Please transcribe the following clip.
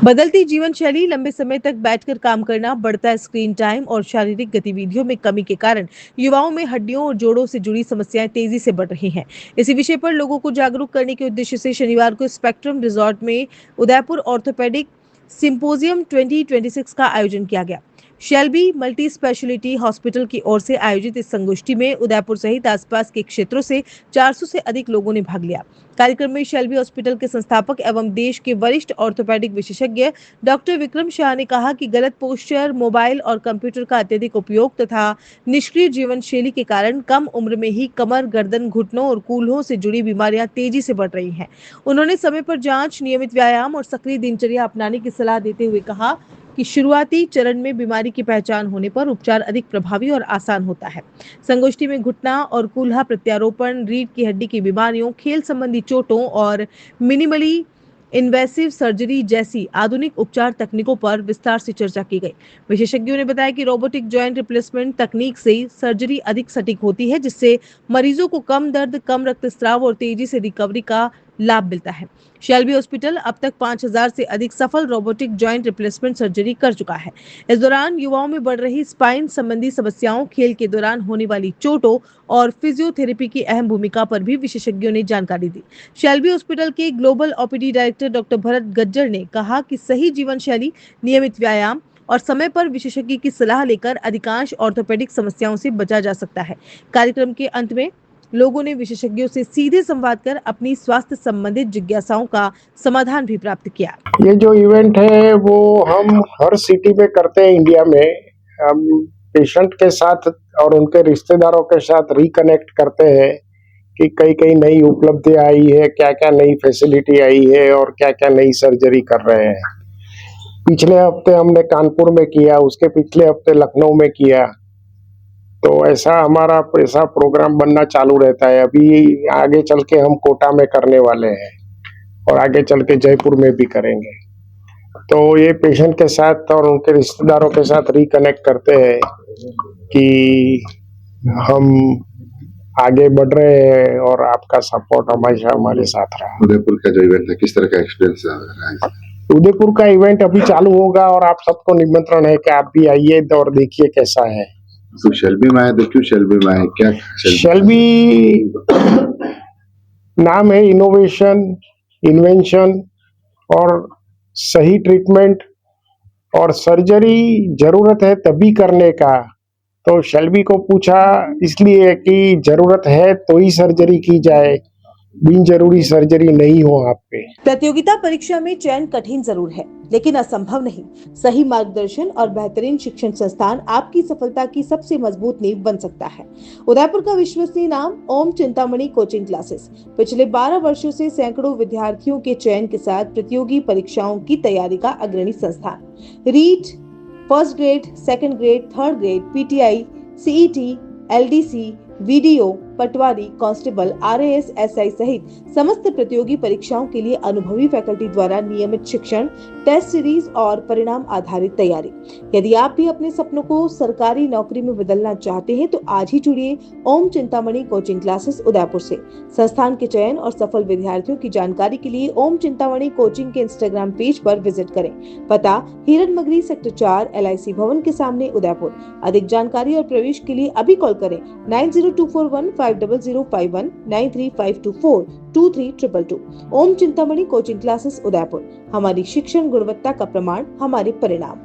बदलती जीवन शैली, लंबे समय तक बैठकर काम करना, बढ़ता स्क्रीन टाइम और शारीरिक गतिविधियों में कमी के कारण युवाओं में हड्डियों और जोड़ों से जुड़ी समस्याएं तेजी से बढ़ रही हैं। इसी विषय पर लोगों को जागरूक करने के उद्देश्य से शनिवार को स्पेक्ट्रम रिजॉर्ट में उदयपुर ऑर्थोपेडिक सिंपोजियम 2026 का आयोजन किया गया। शेल्बी मल्टी स्पेशलिटी हॉस्पिटल की ओर से आयोजित इस संगोष्ठी में उदयपुर सहित आसपास के क्षेत्रों से 400 से अधिक लोगों ने भाग लिया। कार्यक्रम में शेल्बी हॉस्पिटल के संस्थापक एवं देश के वरिष्ठ ऑर्थोपेडिक विशेषज्ञ डॉक्टर विक्रम शाह ने कहा कि गलत पोस्चर, मोबाइल और कंप्यूटर का अत्यधिक उपयोग तथा निष्क्रिय जीवन शैली के कारण कम उम्र में ही कमर, गर्दन, घुटनों और कूल्हों से जुड़ी बीमारियां तेजी से बढ़ रही हैं। उन्होंने समय पर जांच, नियमित व्यायाम और सक्रिय दिनचर्या अपनाने की सलाह देते हुए कहा कि शुरुआती चरण में बीमारी की पहचान होने पर उपचार अधिक प्रभावी और आसान होता है। संगोष्ठी में घुटना और कूल्हा प्रत्यारोपण, रीढ़ की हड्डी की बीमारियों, खेल संबंधी चोटों और मिनिमली इन्वेसिव सर्जरी जैसी आधुनिक उपचार तकनीकों पर विस्तार से चर्चा की गई। विशेषज्ञों ने बताया कि रोबोटिक जॉइंट रिप्लेसमेंट तकनीक से सर्जरी अधिक सटीक होती है, जिससे मरीजों को कम दर्द, कम रक्तस्राव और तेजी से रिकवरी का लाभ मिलता है। शेल्बी हॉस्पिटल अब तक 5000 से अधिक सफल रोबोटिक जॉइंट रिप्लेसमेंट सर्जरी कर चुका है। इस दौरान युवाओं में बढ़ रही स्पाइन संबंधी समस्याओं, खेल के दौरान होने वाली चोटों और फिजियोथेरेपी की अहम भूमिका पर भी विशेषज्ञों ने जानकारी दी। शेल्बी हॉस्पिटल के global OPD director doctor Bharat Gajjar ने कहा कि सही जीवन शैली, नियमित व्यायाम और समय पर विशेषज्ञ की सलाह लेकर अधिकांश ऑर्थोपेडिक समस्याओं से बचा जा सकता है। कार्यक्रम के अंत में लोगों ने विशेषज्ञों से सीधे संवाद कर अपनी स्वास्थ्य संबंधित जिज्ञासाओं का समाधान भी प्राप्त किया। ये जो इवेंट है वो हम हर सिटी में करते हैं इंडिया में। हम पेशेंट के साथ और उनके रिश्तेदारों के साथ रिकनेक्ट करते हैं कि कई कई नई उपलब्धि आई है, क्या क्या नई फैसिलिटी आई है और क्या क्या नई सर्जरी कर रहे हैं। पिछले हफ्ते हमने कानपुर में किया, उसके पिछले हफ्ते लखनऊ में किया। तो ऐसा हमारा ऐसा प्रोग्राम बनना चालू रहता है। अभी आगे चल के हम कोटा में करने वाले हैं और आगे चल के जयपुर में भी करेंगे। तो ये पेशेंट के साथ और उनके रिश्तेदारों के साथ रिकनेक्ट करते हैं कि हम आगे बढ़ रहे हैं और आपका सपोर्ट हमेशा हमारे साथ रहा। उदयपुर का जो इवेंट है, किस तरह का एक्सपीरियंस रहा है? उदयपुर का इवेंट अभी चालू होगा और आप सबको निमंत्रण है कि आप भी आइए और देखिए कैसा है। तो शेल्बी में आए तो क्यों शेल्बी में आए, क्या शेल्बी नाम है इनोवेशन, इन्वेंशन और सही ट्रीटमेंट और सर्जरी जरूरत है तभी करने का। तो शेल्बी को पूछा इसलिए कि जरूरत है तो ही सर्जरी की जाए, बिन जरूरी सर्जरी नहीं हो आप पे। प्रतियोगिता परीक्षा में चयन कठिन जरूर है, लेकिन असंभव नहीं। सही मार्गदर्शन और बेहतरीन शिक्षण संस्थान आपकी सफलता की सबसे मजबूत नींव बन सकता है। उदयपुर का विश्वसनीय नाम ओम चिंतामणि कोचिंग क्लासेस पिछले 12 वर्षों से सैकड़ों विद्यार्थियों के चयन के साथ प्रतियोगी परीक्षाओं की तैयारी का अग्रणी संस्थान। REET, first grade, second grade, third grade, PTI, CET, LDC, VDO, patwari, constable, RAS, SI सहित समस्त प्रतियोगी परीक्षाओं के लिए अनुभवी फैकल्टी द्वारा नियमित शिक्षण, टेस्ट सीरीज और परिणाम आधारित तैयारी। यदि आप भी अपने सपनों को सरकारी नौकरी में बदलना चाहते हैं तो आज ही जुड़िए ओम चिंतामणि कोचिंग क्लासेस उदयपुर से। संस्थान के चयन और सफल विद्यार्थियों की जानकारी के लिए ओम चिंतामणि कोचिंग के इंस्टाग्राम पेज पर विजिट करें। पता हिरन मगरी सेक्टर 4 LIC भवन के सामने उदयपुर। अधिक जानकारी और प्रवेश के लिए अभी कॉल करें 9024150051 9352423222। ओम चिंतामणि कोचिंग क्लासेस उदयपुर। हमारी शिक्षण गुणवत्ता का प्रमाण, हमारे परिणाम।